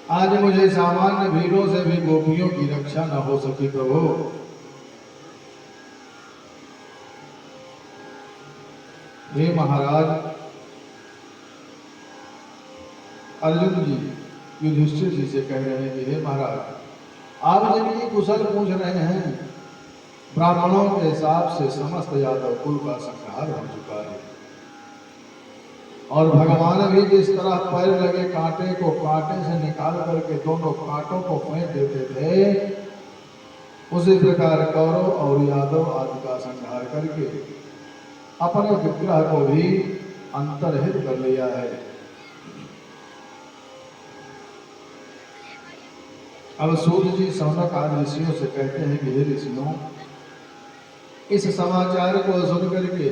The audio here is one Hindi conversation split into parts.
आज मुझे सामान्य भीड़ों से भी गोपियों की रक्षा न हो सकी प्रभु। हे महाराज, अर्जुन जी युधिष्ठिर जी से कह रहे हैं कि हे महाराज, आप जिनकी कुशल पूछ रहे हैं, ब्राह्मणों के हिसाब से समस्त यादव कुल का संहार हो चुका है, और भगवान भी जिस तरह पैर लगे कांटे को कांटे से निकाल करके दोनों कांटों को फेंक देते थे, उसी प्रकार कौरव और यादव आदि का संहार करके अपने विग्रह को भी अंतर्हित कर लिया है। अब सूत जी सौनक आदि ऋषियों से कहते हैं कि हे ऋषियों, इस समाचार को सुन करके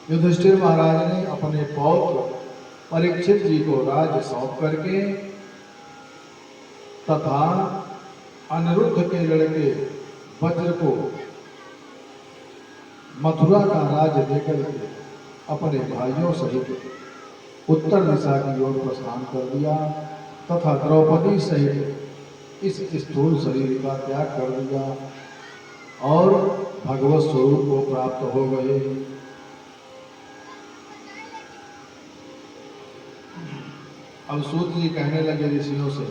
युधिष्ठिर महाराज ने अपने पौत्र परीक्षित जी को राज्य सौंप करके तथा अनिरुद्ध के लड़के वज्र को मथुरा का राज्य देकर के अपने भाइयों सहित उत्तर दिशा की ओर प्रस्थान कर दिया तथा द्रौपदी सहित इस स्थूल शरीर का त्याग कर दिया और भगवत स्वरूप को प्राप्त हो गए। अब सूत जी कहने लगे ऋषियों से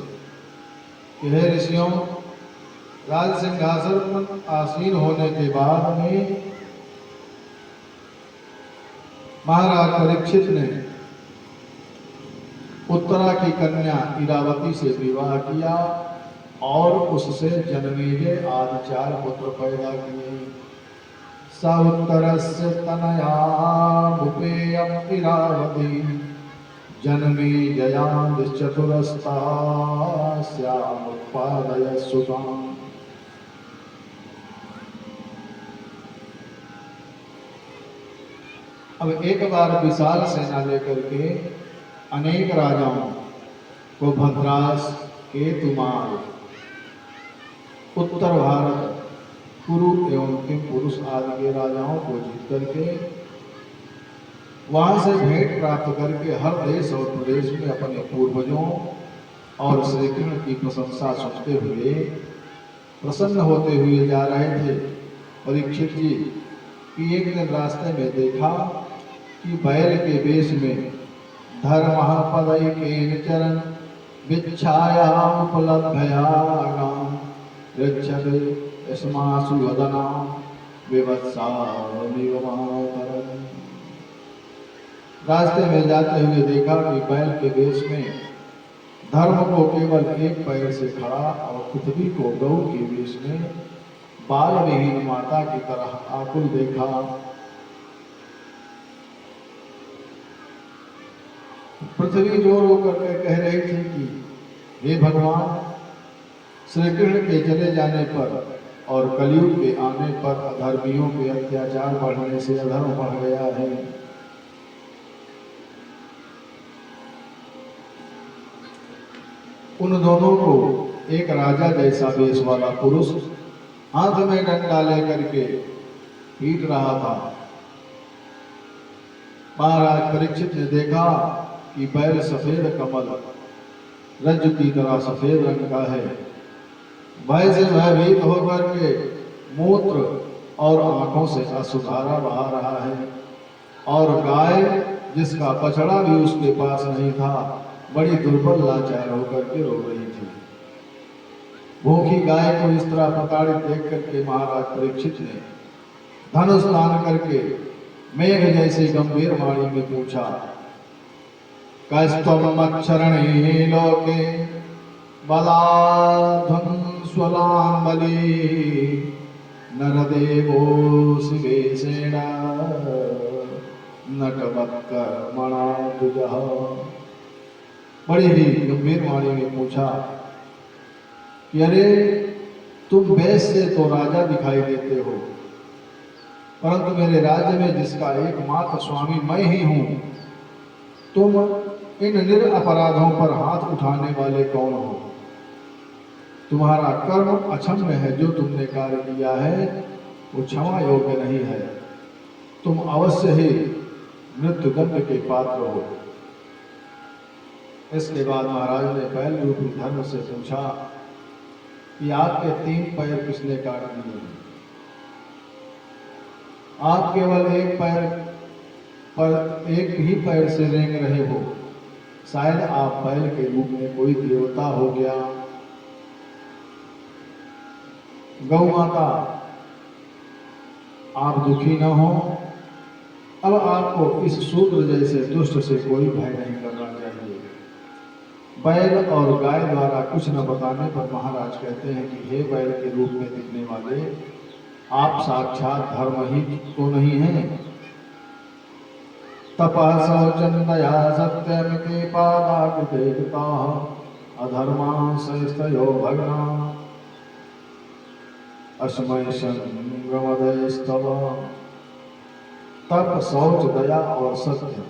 कि हे ऋषियों, राज सिंहासन पर आसीन होने के बाद में महाराज परीक्षित ने उत्तरा की कन्या इरावती से विवाह किया और उससे जन्मेजय आदि 4 पुत्र पैदा किए। स उत्तरस्य तनया भूपेयम् इरावती जन्मेजयां चतुरस्तास्यामुत्पादयत् सुताम्। अब एक बार विशाल सेना लेकर के अनेक राजाओं को भद्रास, केतुमाल, उत्तर भारत, कुरु एवं किम पुरुष आदि के राजाओं को जीत करके वहां से भेंट प्राप्त करके हर देश और प्रदेश में अपने पूर्वजों और श्री कृष्ण की प्रशंसा सुनते हुए प्रसन्न होते हुए जा रहे थे। परीक्षित जी की एक दिन रास्ते में देखा कि बैल के वेश में धर्मः पदैकेन चरन् विच्छायाम् उपलभ्यागाम् गच्छते यस्मासु वदनाम् विवत्सामिव मातरम्। रास्ते में जाते हुए देखा कि बैल के वेश में धर्म को केवल एक पैर से खड़ा और पृथ्वी को गौ के वेश में बाल विहीन माता की तरह आकुल देखा। पृथ्वी जोर होकर के कह रही थी कि हे भगवान, श्री कृष्ण के चले जाने पर और कलयुग के आने पर अधर्मियों के अत्याचार बढ़ने से अधर्म बढ़ गया है। उन दोनों को एक राजा जैसा वेश वाला पुरुष हाथ में डंडा लेकर के पीट रहा था। महाराज परीक्षित ने देखा कि बैल सफेद कमल रज्जु की तरह सफेद रंग का है। भय से भयभीत होकर के मूत्र और आंखों से अश्रुधारा बहा रहा है और गाय जिसका बछड़ा भी उसके पास नहीं था, बड़ी दुर्बल लाचार होकर के रो रही थी। भूखी गाय को इस तरह प्रताड़ित देख करके महाराज परीक्षित ने धनुष तान करके मेघ जैसे गंभीर वाणी में पूछा, कस्त्वं मच्छरणे लोके बलाध्वं स्वलां बली नरदेवोऽसि वेषेण नटवत्कर्मणा तुजः। बड़ी ही गंभीर वाणी में पूछा कि अरे, तुम वेश से तो राजा दिखाई देते हो, परंतु मेरे राज्य में जिसका एकमात्र स्वामी मैं ही हूं, तुम इन निरपराधों पर हाथ उठाने वाले कौन हो? तुम्हारा कर्म अक्षम्य है, जो तुमने कार्य किया है वो क्षमा योग्य नहीं है। तुम अवश्य ही मृत्युदंड के पात्र हो। इसके बाद महाराज ने बैल रूपी धर्म से पूछा कि आपके 3 पैर किसने काट दिए? आप केवल एक पैर पर एक ही पैर से रेंग रहे हो, शायद आप बैल के रूप में कोई देवता हो गया। गौ माता, आप दुखी न हो। अब आपको इस शूद्र जैसे दुष्ट से कोई भय नहीं करना चाहिए। बैल और गाय द्वारा कुछ न बताने पर महाराज कहते हैं कि हे बैल के रूप में दिखने वाले, आप साक्षात धर्म ही तो नहीं हैं। तपः शौचन्दया सत्यमिति पादाकृते कृताः अधर्मांशस्तयो भग्ना अस्मय संगमदयस्तव। तप, शौच, दया और सत्य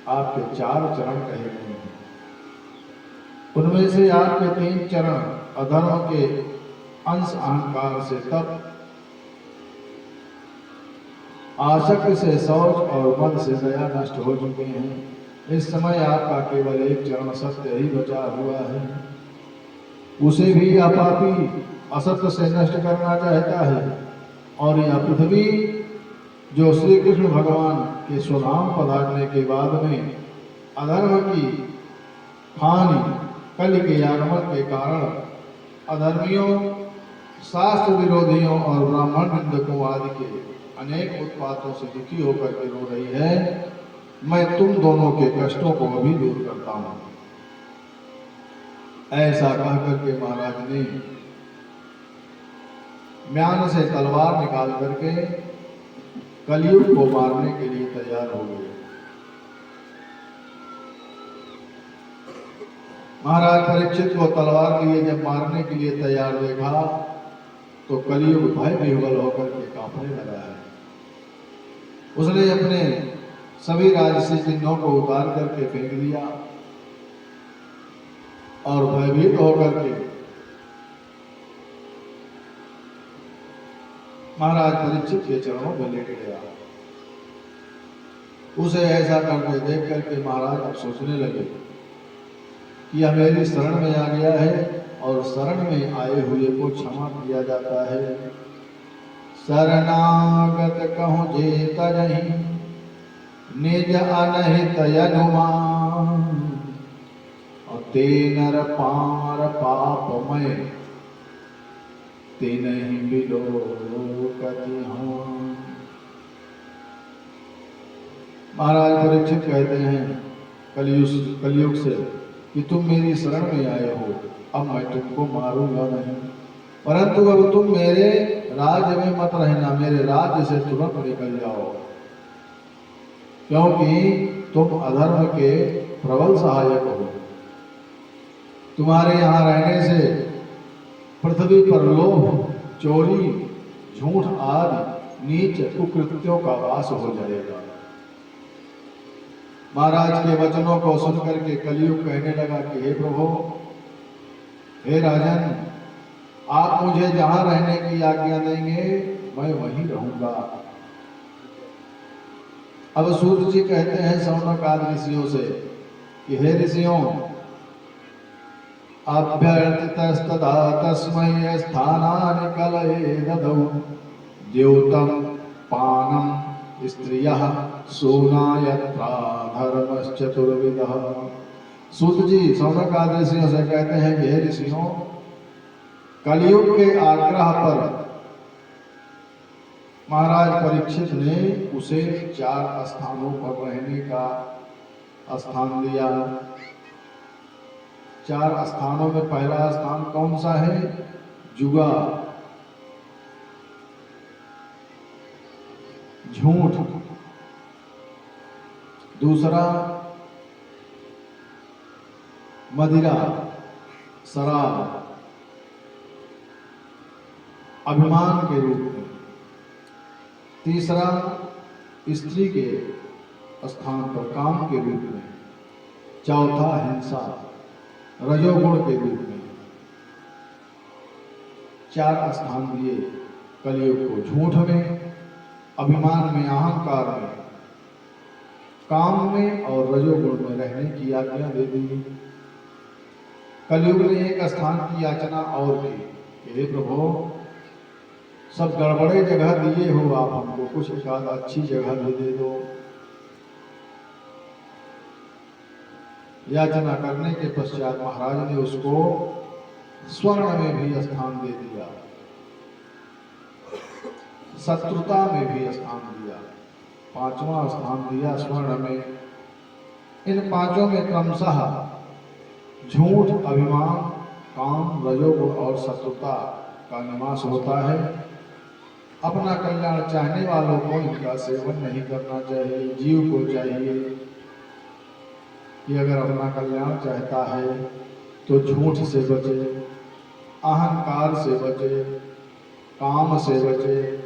आपके 4 चरण कहे गए हैं। उनमें से आपके 3 चरण अधर्म के अंश अहंकार से तप, आसक्ति से शौच और मद से दया नष्ट हो चुके हैं। इस समय आपका केवल एक चरण सत्य ही बचा हुआ है। उसे भी यह पापी असत्य से नष्ट करना चाहता है। और यह पृथ्वी जो श्री कृष्ण भगवान के स्वधाम पधारने के बाद में अधर्म की हानि कलि के आगमन के कारण अधर्मियों, शास्त्र विरोधियों और ब्राह्मण निंदकों आदि के अनेक उत्पातों से दुखी होकर के रो रही है। मैं तुम दोनों के कष्टों को अभी दूर करता हूं। ऐसा कहकर के महाराज ने म्यान से तलवार निकाल करके कलयुग को मारने के लिए तैयार हो गए। महाराज परीक्षित को तलवार लिए जब मारने के लिए तैयार देखा तो कलयुग भय विह्वल होकर के कांपने लगा है। उसने अपने सभी राजसी चिन्हों को उतार करके फेंक दिया और भयभीत होकर के महाराज परीक्षित के चरणों में लेट गया। उसे ऐसा करके देख करके महाराज अब सोचने लगे कि यह मेरी शरण में आ गया है और शरण में आए हुए को क्षमा किया जाता है। शरणागत कहूँ जे तजहि निज अनहित अनुमान और ते नर पामर पापमय तिनहि बिलोकति हूँ। महाराज परीक्षित कहते हैं कलयुग से कि तुम मेरी शरण में आए हो, अब मैं तुमको मारूंगा नहीं, परंतु अब तुम मेरे राज्य में मत रहना, मेरे राज्य से तुरंत निकल जाओ, क्योंकि तुम अधर्म के प्रबल सहायक हो। तुम्हारे यहाँ रहने से पृथ्वी पर लोभ, चोरी, झूठ आदि नीच कुकृत्यों का वास हो जाएगा। महाराज के वचनों को सुनकर के कलयुग कहने लगा कि हे प्रभु, हे राजन, आप मुझे जहां रहने की आज्ञा देंगे मैं वहीं रहूंगा। अब सूत जी कहते हैं शौनक आदि ऋषियों से कि हे ऋषियों, अभ्यर्थितस्तदा तस्मै स्थानानि कलये ददौ द्योतं पानं स्त्रियः सोनायत्रा धर्मश्चतुर्विधः। सूत जी शौनक आदि ऋषियों से कहते हैं कि हे ऋषियों, कलयुग के आग्रह पर महाराज परीक्षित ने उसे 4 स्थानों पर रहने का स्थान दिया। 4 स्थानों में पहला स्थान कौन सा है? जुआ, झूठ। दूसरा मदिरा, शराब, अभिमान के रूप में। तीसरा स्त्री के स्थान पर काम के रूप में। चौथा हिंसा, रजोगुण के रूप में। 4 स्थान दिए कलयुग को। झूठ में, अभिमान में, अहंकार में, काम में और रजोगुण में रहने की आज्ञा दे दी। कलयुग ने एक स्थान की याचना और की कि हे प्रभु, सब गड़बड़े जगह दिए हो आप हमको, कुछ एक आध अच्छी जगह भी दे दो। याचना करने के पश्चात महाराज ने उसको स्वर्ण में भी स्थान दे दिया, शत्रुता में भी स्थान दिया, 5वां स्थान दिया स्वर्ण में। इन 5 में क्रमशः झूठ, अभिमान, काम, रजोगुण और शत्रुता का निवास होता है। अपना कल्याण चाहने वालों को इनका सेवन नहीं करना चाहिए। जीव को चाहिए कि अगर अपना कल्याण चाहता है तो झूठ से बचे, अहंकार से बचे, काम से बचे,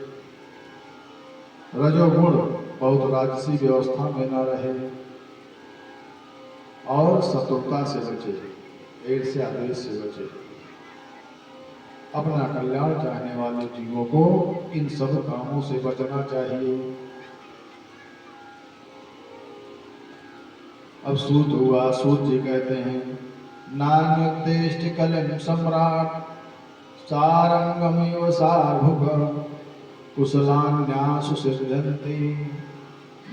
रजोगुण बहुत राजसी व्यवस्था में न रहे और शत्रुता से बचे, ईर्ष्या द्वेष से बचे। अपना कल्याण चाहने वाले जीवों को इन सब कामों से बचना चाहिए। अब सूत हुआ, सूत जी कहते हैं नान्योत्तिष्ठ कलिम सम्राट सारंगमेव सार्भुग कुशलान्यासु सिद्धन्ति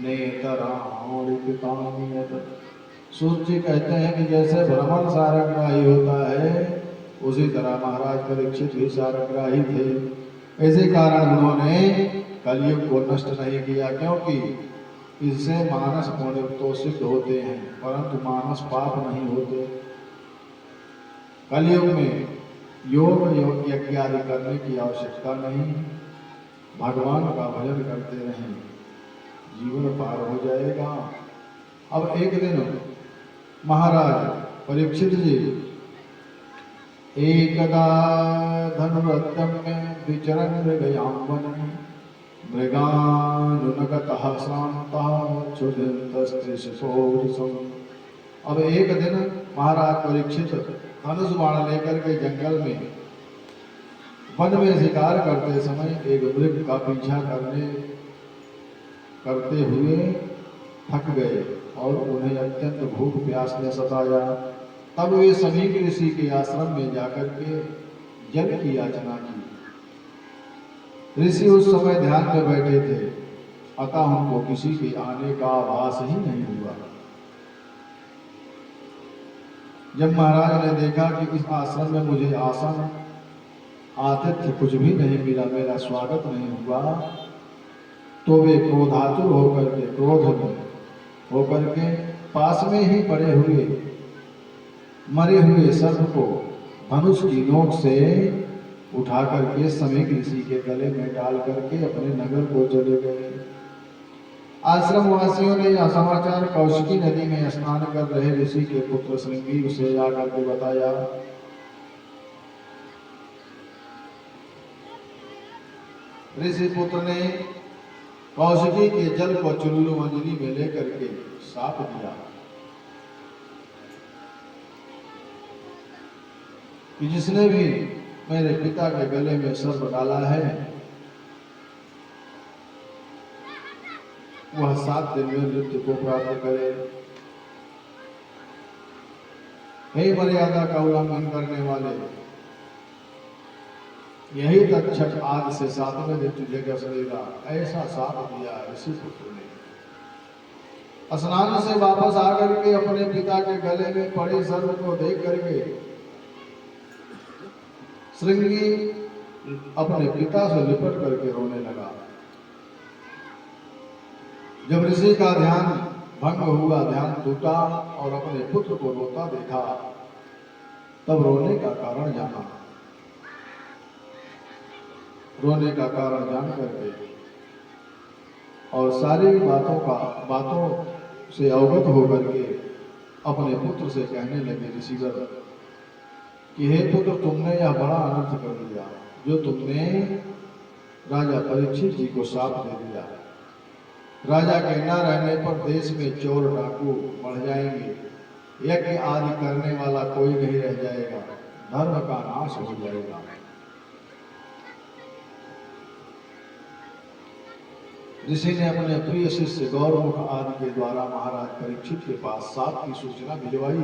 नेतराणि पितान्यत। सूत जी कहते हैं कि जैसे भ्रमण सारंगग्राही होता है, उसी तरह महाराज परीक्षित भी सारंगग्राही थे। इसी कारण उन्होंने कलयुग को नष्ट नहीं किया, क्योंकि इससे मानस पुण्य तो सिद्ध होते हैं परंतु मानस पाप नहीं होते। कलयुग में योग यज्ञ आदि करने की आवश्यकता नहीं, भगवान का भजन करते रहें, जीवन पार हो जाएगा। अब एक दिन महाराज परीक्षित जी एकदा धनुरद्यम्य विचरन् मृगयाम्बने मृगानुनगतः श्रान्तः क्षुधिन्तस्त्रिशोरिसम्। अब एक दिन महाराज परीक्षित धनुष बाण लेकर के जंगल में वन में शिकार करते समय एक मृग का पीछा करते हुए थक गए और उन्हें अत्यंत भूख प्यास ने सताया। तब वे समीप ऋषि के आश्रम में जाकर के जल की याचना की। ऋषि उस समय ध्यान में बैठे थे, अतः उनको किसी के आने का आभास ही नहीं हुआ। जब महाराज ने देखा कि इस आश्रम में मुझे आसन, आतिथ्य कुछ भी नहीं मिला, मेरा स्वागत नहीं हुआ, तो वे क्रोधातुर होकर के, क्रोध में होकर के पास में ही पड़े हुए मरे हुए सर्प को धनुष की नोक से उठा करके समीप ऋषि के गले में डाल करके अपने नगर को चले गए। आश्रम वासियों ने यह समाचार कौशिकी नदी में स्नान कर रहे ऋषि के पुत्र श्रृंगी से जाकर के बताया। ऋषि पुत्र ने कौशिकी के जल को चुल्लू अंजलि में लेकर के साफ दिया कि जिसने भी मेरे पिता के गले में सर्प डाला है वह 7 दिन में मृत्यु को प्राप्त करे। हे मर्यादा का उल्लंघन करने वाले, यही तक्षक आज से 7वें दिन तुझे घसड़ेगा, ऐसा साप दिया ऋषि पुत्र ने। स्नान से वापस आकर के अपने पिता के गले में पड़े सर्प को देख करके श्रृंगी अपने पिता से लिपट करके रोने लगा। जब ऋषि का ध्यान भंग हुआ, ध्यान टूटा और अपने पुत्र को रोता देखा, तब रोने का कारण जाना। रोने का कारण जान करके और सारी बातों से अवगत होकर के अपने पुत्र से कहने लगे ऋषिवर कि हे पुत्र, तुमने यह बड़ा अनर्थ कर दिया जो तुमने राजा परीक्षित जी को शाप दे दिया। राजा के न रहने पर देश में चोर डाकू बढ़ जाएंगे, यज्ञ आदि करने वाला कोई नहीं रह जाएगा, धर्म का नाश हो जाएगा। ऋषि ने अपने प्रिय शिष्य गौरमुख आदि के द्वारा महाराज परीक्षित के पास साप की सूचना भिजवाई।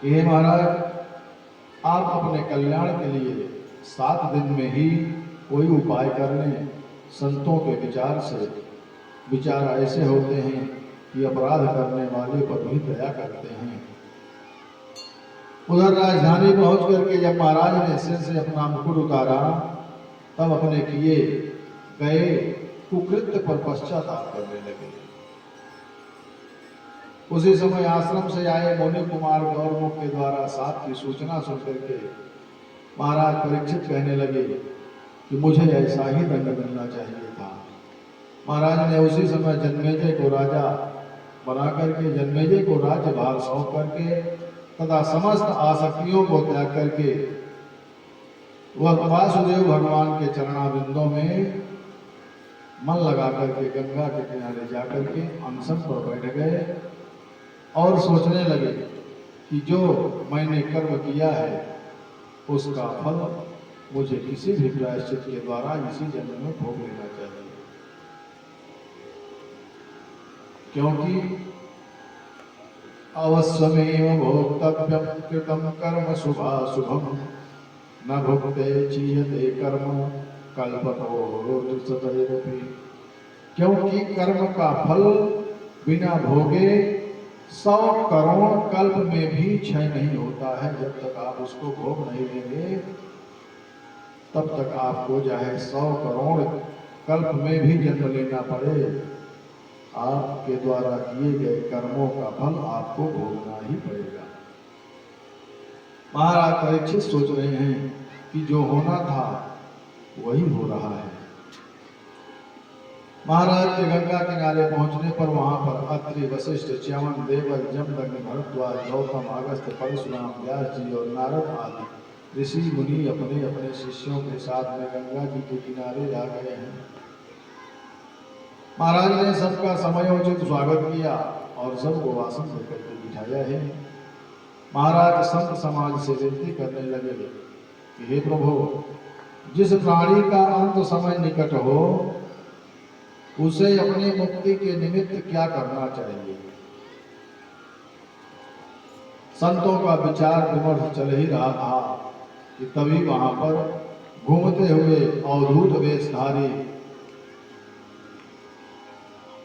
कि हे महाराज, आप अपने कल्याण के लिए 7 दिन में ही कोई उपाय कर लें। संतों के विचार से विचार ऐसे होते हैं कि अपराध करने वाले पर भी दया करते हैं। उधर राजधानी पहुंच करके जब महाराज ने सिर से अपना मुकुट उतारा, तब अपने किए गए कुकृत्य पर पश्चाताप करने लगे। उसी समय आश्रम से आए मुनि कुमार गौरमुख के द्वारा साप की सूचना सुनकर के महाराज परीक्षित कहने लगे कि मुझे ऐसा ही दंड मिलना चाहिए था। महाराज ने उसी समय जन्मेजय को राजा बना करके जन्मेजय को राज्य भार सौंप करके तथा समस्त आसक्तियों को त्याग करके वह वासुदेव भगवान के चरणाबिंदों में मन लगा करके गंगा के किनारे जाकर के अनशन पर बैठ गए और सोचने लगे कि जो मैंने कर्म किया है उसका फल मुझे किसी भी प्रायश्चित के द्वारा इसी जन्म में भोग लेना चाहिए, क्योंकि अवश्यमेव भोक्तव्यं कृतं कर्म शुभाशुभं न भुक्ते चीयते कर्म कल्पतो सतैरपि। क्योंकि कर्म का फल बिना भोगे 100 करोड़ कल्प में भी क्षय नहीं होता है। जब तक आप उसको भोग नहीं लेंगे तब तक आपको चाहे 100 करोड़ कल्प में भी जन्म लेना पड़े, आपके द्वारा किए गए कर्मों का फल आपको भोगना ही पड़ेगा। महाराज परीक्षित सोच रहे हैं कि जो होना था वही हो रहा है। महाराज के गंगा किनारे पहुंचने पर वहां पर अत्रि, वशिष्ठ, च्यवन, देवल, जमदग्नि, भरद्वाज, गौतम, अगस्त्य, परशुराम, व्यास जी और नारद आदि ऋषि मुनि अपने अपने शिष्यों के साथ में गंगा जी के किनारे आ गए हैं। महाराज ने सबका समयोचित स्वागत किया और सबको आसन देकर के बिठाया है। महाराज संत समाज से विनती करने लगे कि हे प्रभु, जिस प्राणी का अंत समय निकट हो उसे अपनी मुक्ति के निमित्त क्या करना चाहिए। संतों का विचार विमर्श चल ही रहा था कि तभी वहां पर घूमते हुए अवधूत वेशधारी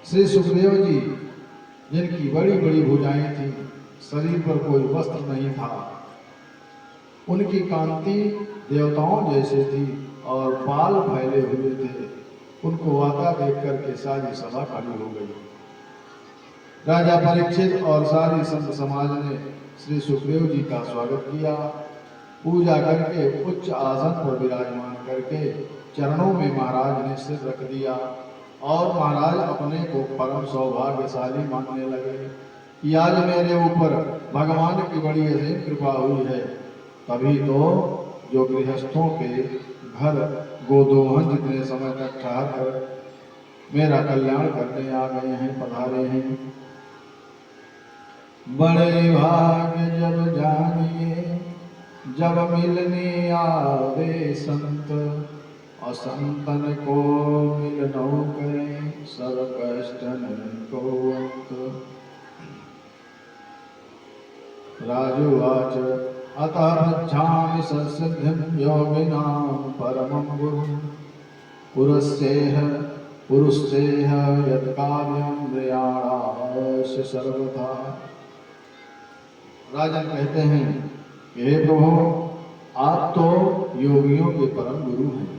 श्री सुखदेव जी, जिनकी बड़ी बड़ी भुजाएं थी, शरीर पर कोई वस्त्र नहीं था, उनकी कांति देवताओं जैसे थी और बाल फैले हुए थे, उनको आता देख करके सारी सभा खड़ी हो गई। राजा परीक्षित और सारी संत समाज ने श्री सुखदेव जी का स्वागत किया। पूजा करके उच्च आसन पर विराजमान करके चरणों में महाराज ने सिर रख दिया और महाराज अपने को परम सौभाग्यशाली मानने लगे कि आज मेरे ऊपर भगवान की बड़ी असीम कृपा हुई है। तभी तो जो गृहस्थों के घर गोदोहन जितने समय तक ठहर कर मेरा कल्याण करने आ गए हैं, पधारे हैं। बड़े भाग्य जब जानिए जब मिलने आवे संत, और संतन को मिलनो करें सब कष्टन को अंत। राजुवाच अतः पृच्छामि सत्सिद्धिं योगिनां परमं गुरुं, पुरुषेह यत्कार्यं नृयाणास्य सर्वथा। राजन कहते हैं कि हे प्रभु, आप तो योगियों के परम गुरु हैं।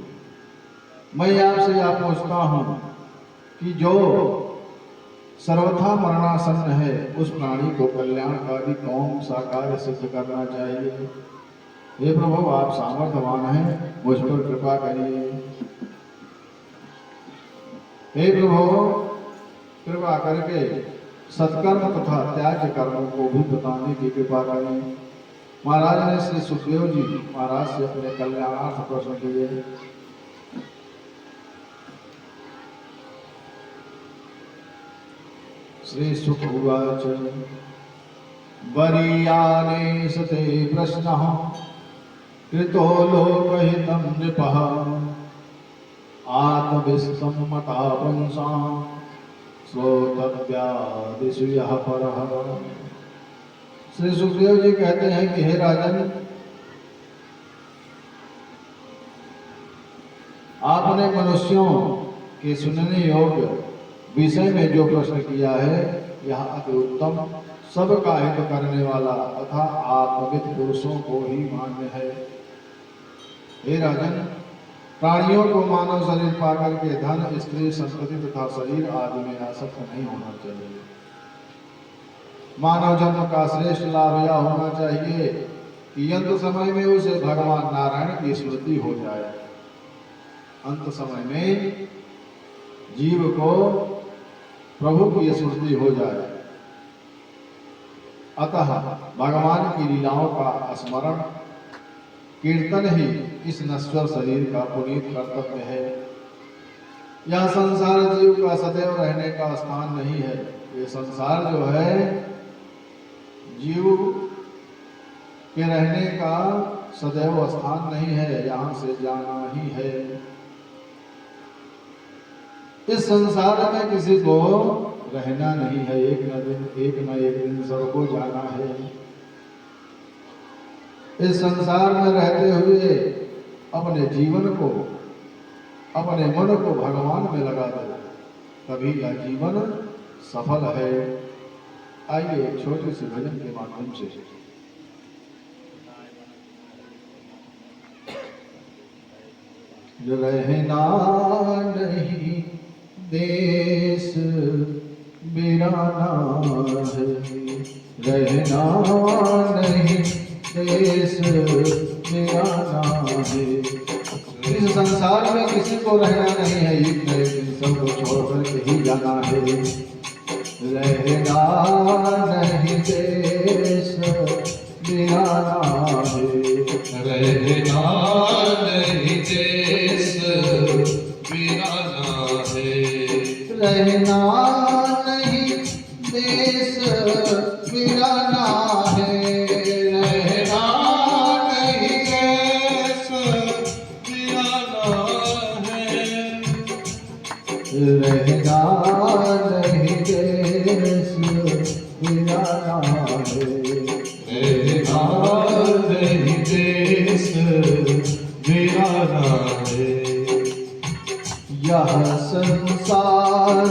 मैं आपसे यह पूछता हूँ कि जो सर्वथा मरणासन्न है उस प्राणी को कल्याणकारी कौन सा कार्य सिद्ध करना चाहिए। हे प्रभु, आप सामर्थ्यवान हैं, मुझ पर कृपा करिए। हे प्रभु, कृपा करके सत्कर्म तथा त्याज्य कर्मों को भी बताने की कृपा करें। महाराज ने श्री सुखदेव जी महाराज से अपने कल्याणार्थ प्रश्न किए। श्री सुख उवाच वरीयाने सते प्रश्नः कृतो लोकहितं नृपः आत्मविस्सम्मता पुंसां श्रोतव्यादिषु यः परः। श्री सुखदेव जी कहते हैं कि हे राजन, आपने मनुष्यों के सुनने योग्य विषय में जो प्रश्न किया है, यह अति उत्तम, सबका हित करने वाला तथा आत्मविद पुरुषों को ही मान्य है। हे राजन, प्राणियों को मानव शरीर पाकर के धन, स्त्री, संपत्ति तथा शरीर आदि में आसक्त नहीं होना चाहिए। मानव जन्म का श्रेष्ठ लाभ यह होना चाहिए कि अंत समय में उसे भगवान नारायण की स्मृति हो जाए। अंत समय में जीव को प्रभु की स्मृति हो जाए। अतः भगवान की लीलाओं का स्मरण कीर्तन ही इस नश्वर शरीर का पुनीत कर्तव्य है। यह संसार जीव का सदैव रहने का स्थान नहीं है। ये संसार जो है जीव के रहने का सदैव स्थान नहीं है, यहाँ से जाना ही है। इस संसार में किसी को रहना नहीं है, एक न एक दिन सबको जाना है। इस संसार में रहते हुए अपने जीवन को, अपने मन को भगवान में लगा दो, तभी यह जीवन सफल है। आइए एक छोटे से भजन के माध्यम से रहना नहीं देश बिराना है, रहना नहीं देश बिराना है। इस संसार में किसी को रहना नहीं है, एक न एक दिन सबको छोड़ करके ही जाना है। रहना नहीं देश बिराना है, रहना नहीं देश बिराना है, रहना नहीं देश बिराना है, रहना नहीं देश बिराना है, रहना नहीं देश बिराना है, रहना नहीं देश बिराना है। यह संसार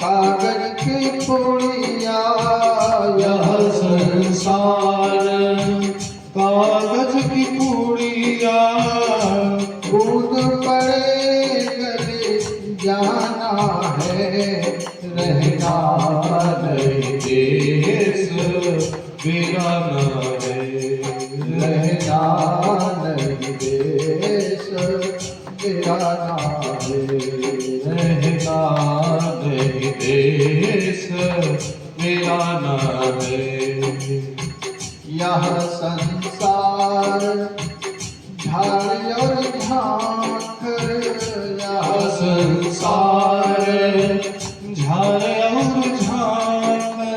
कागज की पुड़िया, यह संसार कागज की पुड़िया, बूंद पड़े गले जाना है। रहना नहीं देश बिराना है, रहना नहीं देश बिराना है, रहना नहीं देश बिराना है। यह संसार झाड़ और झांखर, यह संसार झाड़ और झांकर,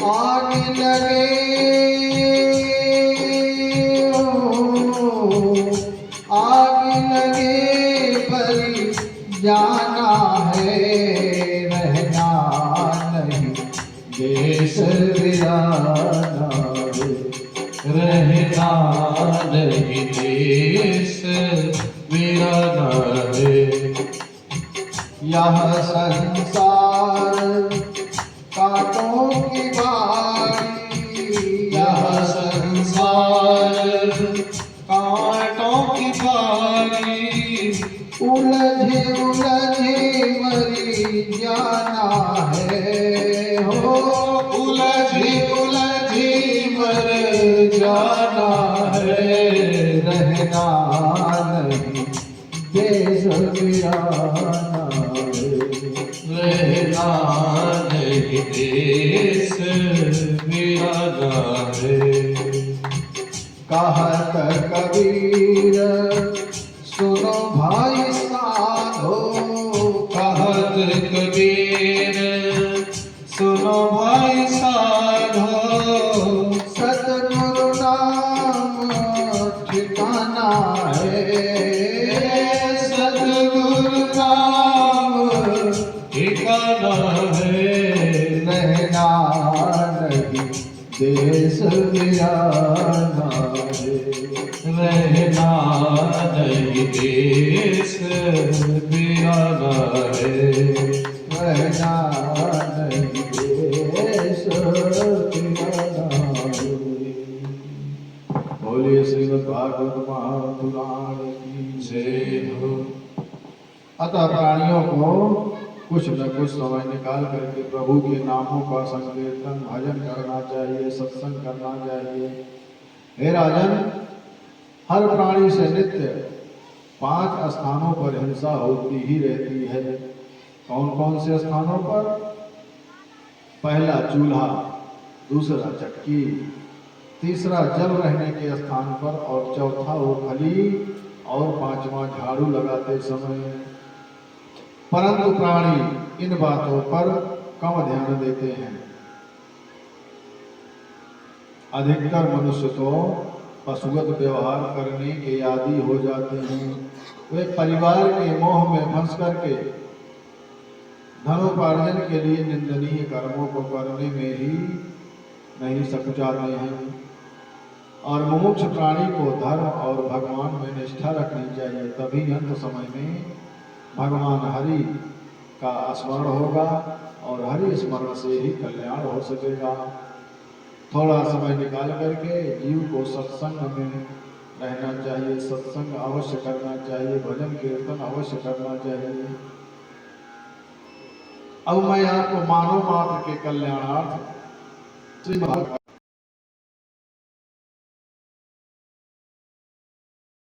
आग लगे आग लगे पर जाना है। रहना नहीं देश बिराना है, रहना नहीं देश बिराना है। यह संसार कांटों की बारी, यह संसार कांटों की बारी, उलझे उलझे मरी जाना है। हो उलझी उलझी मर जाना है। रहना नहीं देश बिराना है, रहना नहीं देश बिराना है। कहत कबीर सुनो भाई साधो, कहत कबीर सुनो भाई साधो, सतगुरु नाम ठिकाना है। सतगुरु नाम ठिकाना है। रहना नहीं देश बिराना रे। रहना नहीं देश बिराना रे। रहना नहीं देश बिराना रे। बोलिए श्रीमद् भागवत महापुराण की जय हो। अतः प्राणियों को कुछ न कुछ समय निकाल करके प्रभु के नामों का संकीर्तन भजन करना चाहिए, सत्संग करना चाहिए। हे राजन, हर प्राणी से नित्य 5 स्थानों पर हिंसा होती ही रहती है। कौन कौन से स्थानों पर? पहला चूल्हा, दूसरा चक्की, तीसरा जल रहने के स्थान पर, और चौथा ओखली, और 5वां झाड़ू लगाते समय। परंतु प्राणी इन बातों पर कम ध्यान देते हैं। अधिकतर मनुष्य तो पशुवत व्यवहार करने के आदी हो जाते हैं। वे परिवार के मोह में फंस करके धनोपार्जन के लिए निंदनीय कर्मों को करने में ही नहीं सकुचाते हैं। और मुमुक्ष प्राणी को धर्म और भगवान में निष्ठा रखनी चाहिए, तभी अंत समय में भगवान हरि का स्मरण होगा और हरि स्मरण से ही कल्याण हो सकेगा। थोड़ा समय निकाल करके जीव को सत्संग में रहना चाहिए, सत्संग अवश्य करना चाहिए, भजन कीर्तन अवश्य करना चाहिए। अब मैं आपको मानव मात्र के कल्याणार्थ श्रीमद्